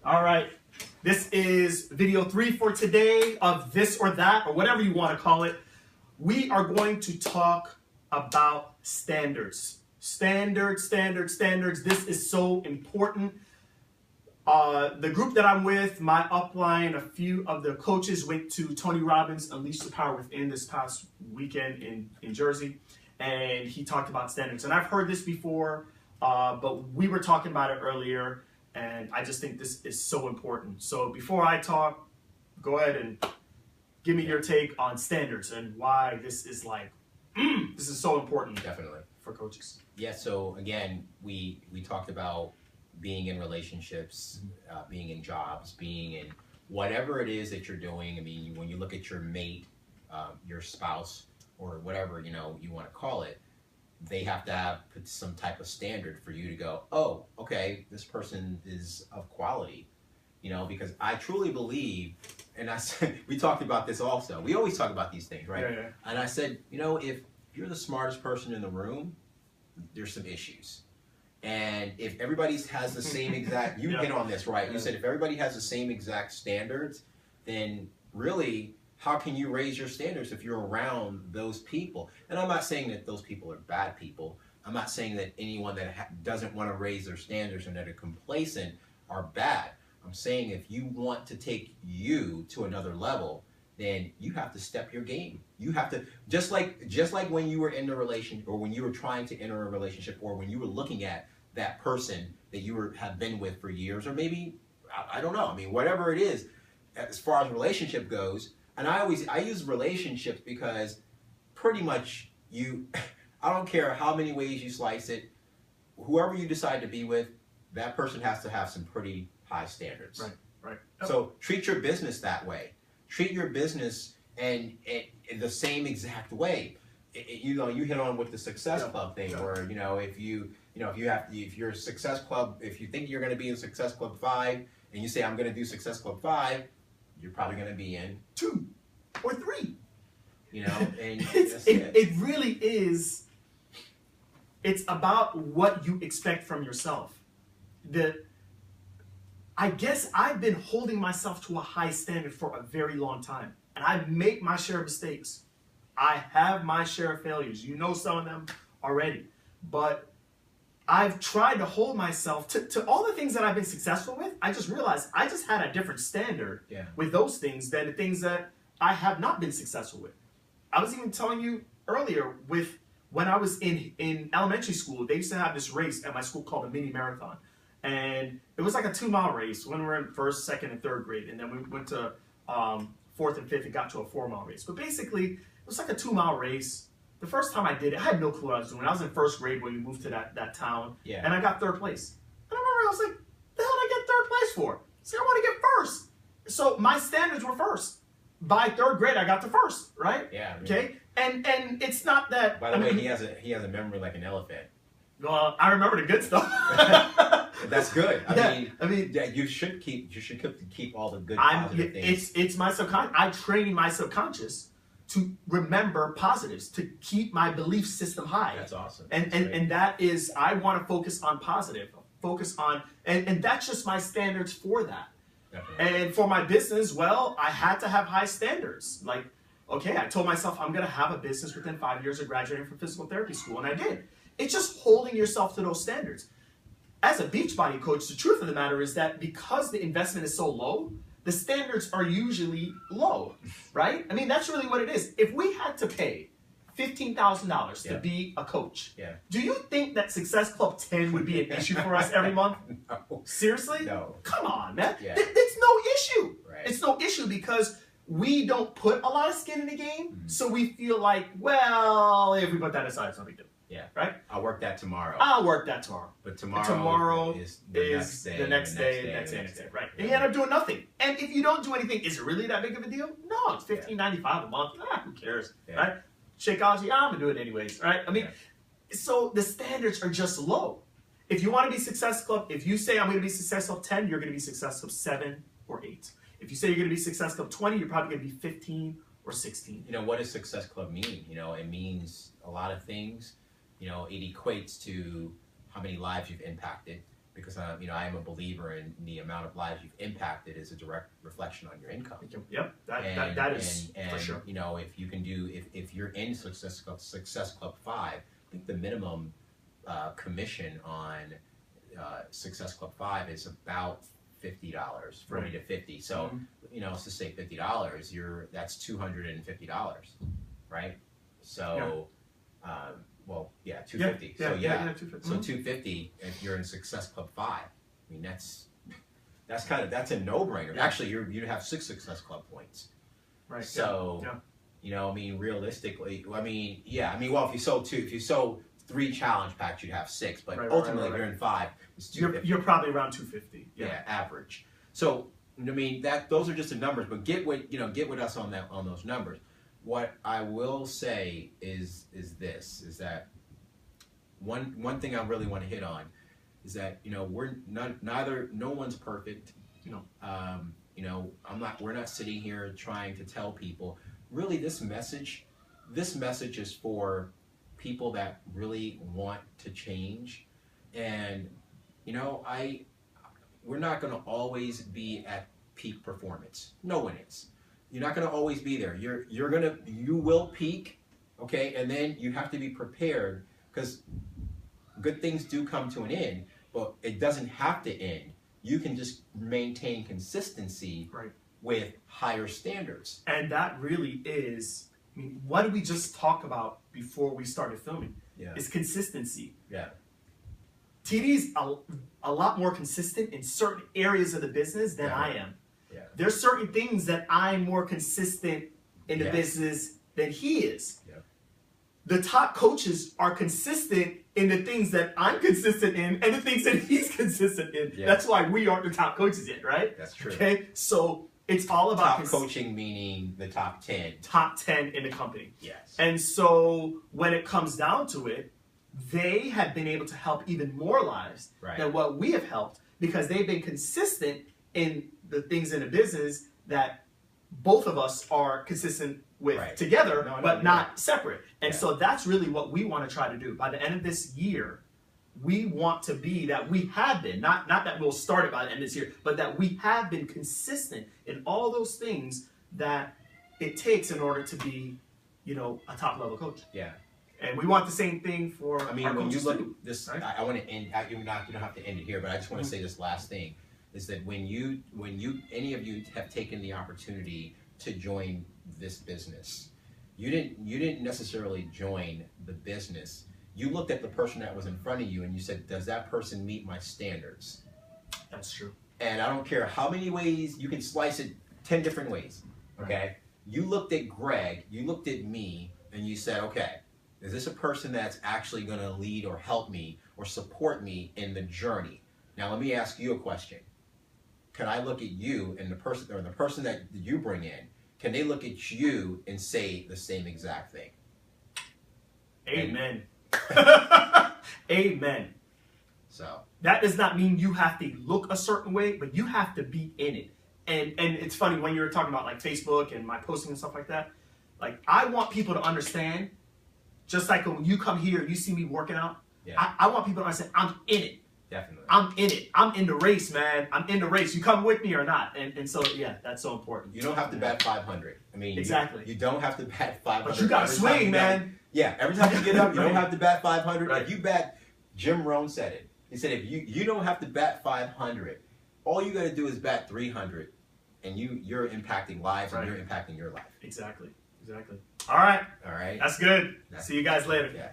All right. This is video 3 for today of This or That, or whatever you want to call it. We are going to talk about standards. Standards. This is so important. The group that I'm with, my upline, a few of the coaches went to Tony Robbins' Unleash the Power Within this past weekend in Jersey, and he talked about standards. And I've heard this before, but we were talking about it earlier, and I just think this is so important. So before I talk, go ahead and give me your take on standards and why this is like, this is so important. Definitely. For coaches. Yeah, so again, we talked about being in relationships, being in jobs, being in whatever it is that you're doing. I mean, when you look at your mate, your spouse, or whatever, you want to call it, they have to have some type of standard for you to go, oh, okay, this person is of quality, because I truly believe, and I said, we talked about this also. We always talk about these things, right? Yeah. And I said, if you're the smartest person in the room, there's some issues. And if everybody has the same exact, you hit on this, right? You said if everybody has the same exact standards, then really, how can you raise your standards if you're around those people? And I'm not saying that those people are bad people. I'm not saying that anyone that doesn't want to raise their standards and that are complacent are bad. I'm saying if you want to take you to another level, then you have to step your game. You have to, just like when you were in a relationship, or when you were trying to enter a relationship, or when you were looking at that person that you have been with for years, or maybe, I don't know, I mean, whatever it is, as far as relationship goes. And I use relationships because pretty much I don't care how many ways you slice it, whoever you decide to be with, that person has to have some pretty high standards. Right. So treat your business that way. Treat your business in the same exact way. You hit on with the Success Club thing, where if you're a Success Club, if you think you're going to be in Success Club 5, and you say I'm going to do Success Club 5, you're probably going to be in 2 or 3. And it really is. It's about what you expect from yourself. I guess I've been holding myself to a high standard for a very long time, and I make my share of mistakes. I have my share of failures. You know some of them already, but I've tried to hold myself to all the things that I've been successful with. I just realized I just had a different standard with those things than the things that I have not been successful with. I was even telling you earlier, when I was in elementary school, they used to have this race at my school called the mini marathon. And it was like a 2-mile race when we were in 1st, 2nd, and 3rd grade. And then we went to 4th and 5th and got to a 4-mile race. But basically, it was like a 2-mile race. The first time I did it, I had no clue what I was doing. I was in 1st grade when we moved to that town. Yeah. And I got 3rd place. And I remember I was like, the hell did I get 3rd place for? See, I want to get 1st. So my standards were 1st. By 3rd grade, I got to 1st, right? Yeah. Okay? And it's not that... By the way, he has a memory like an elephant. Well, I remember the good stuff. That's good. I mean, yeah, you should keep all the good positive things. It's my subconscious. I train my subconscious to remember positives, to keep my belief system high. That's awesome. And that is, I want to focus on positive, and that's just my standards for that. Definitely. And for my business, well, I had to have high standards. Like, okay, I told myself I'm going to have a business within 5 years of graduating from physical therapy school, and I did. It's just holding yourself to those standards. As a Beachbody coach, the truth of the matter is that because the investment is so low, the standards are usually low, right? I mean, that's really what it is. If we had to pay $15,000 to be a coach, do you think that Success Club 10 would be an issue for us every month? No. Seriously? No. Come on, man. Yeah. It's no issue. Right. It's no issue because we don't put a lot of skin in the game, so we feel like, well, if we put that aside, it's no big deal. Yeah. Right? I'll work that tomorrow. But tomorrow is the next day. Right. And you end up doing nothing. And if you don't do anything, is it really that big of a deal? No, it's $15.95 a month. Who cares? Right? Shakeology, I'm going to do it anyways. Right? I mean, so the standards are just low. If you want to be Success Club, if you say I'm going to be Success Club 10, you're going to be Success Club 7 or 8. If you say you're going to be Success Club 20, you're probably going to be 15 or 16. What does Success Club mean? It means a lot of things. It equates to how many lives you've impacted. because I am a believer in the amount of lives you've impacted is a direct reflection on your income. Yep, that is for sure. If you can do, if you're in Success Club 5, I think the minimum commission on Success Club 5 is about $50, $40 to $50. So let's just say $50. That's $250, right? So, $250. So $250. So $250 if you're in Success Club 5. I mean, that's a no-brainer. Yeah. Actually, you'd have 6 Success Club points. Right. So, realistically, if you sold 3 challenge packs, you'd have 6. But ultimately, if you're in 5, it's $250. You're probably around $250. Yeah, average. So, those are just the numbers. But get with us on those numbers. What I will say is that one thing I really want to hit on is that we're no one's perfect. We're not sitting here trying to tell people. Really, this message is for people that really want to change, and we're not going to always be at peak performance. No one is. You're not going to always be there. You will peak, okay, and then you have to be prepared, because good things do come to an end, but it doesn't have to end. You can just maintain consistency with higher standards. And that really is, what did we just talk about before we started filming? Yeah. It's consistency. Yeah. TD's a lot more consistent in certain areas of the business than I am. Yeah. There's certain things that I'm more consistent in the business than he is. Yeah. The top coaches are consistent in the things that I'm consistent in and the things that he's consistent in. Yeah. That's why we aren't the top coaches yet, right? That's true. Okay, so it's all about top coaching, meaning the top 10. Top 10 in the company. Yes. And so when it comes down to it, they have been able to help even more lives than what we have helped, because they've been consistent in the things in the business that both of us are consistent with together, but not separate. And so that's really what we want to try to do. By the end of this year, we want to be that we have been, not that we'll start it by the end of this year, but that we have been consistent in all those things that it takes in order to be, a top level coach. Yeah. And we want the same thing for our when you look too, at this, I want to end, you don't have to end it here, but I just want to say this last thing, is that when any of you have taken the opportunity to join this business, you didn't necessarily join the business. You looked at the person that was in front of you and you said, does that person meet my standards? That's true. And I don't care how many ways, you can slice it 10 different ways, okay? You looked at Greg, you looked at me, and you said, okay, is this a person that's actually going to lead or help me or support me in the journey? Now let me ask you a question. Can I look at you and the person that you bring in, can they look at you and say the same exact thing? Amen. Amen. So that does not mean you have to look a certain way, but you have to be in it. And it's funny when you were talking about like Facebook and my posting and stuff like that. Like, I want people to understand, just like when you come here, you see me working out. Yeah. I want people to understand I'm in it. Definitely. I'm in it. I'm in the race, man. I'm in the race. You come with me or not. And so, yeah, that's so important. You don't have to bat 500. I mean, exactly. You don't have to bat 500. But you got to swing, man. Yeah, every time you get up, you don't have to bat 500. If you bat, Jim Rohn said it. He said, if you don't have to bat 500, all you got to do is bat 300, and you're impacting lives and you're impacting your life. Exactly. All right. All right. That's good. See you guys later. Yeah.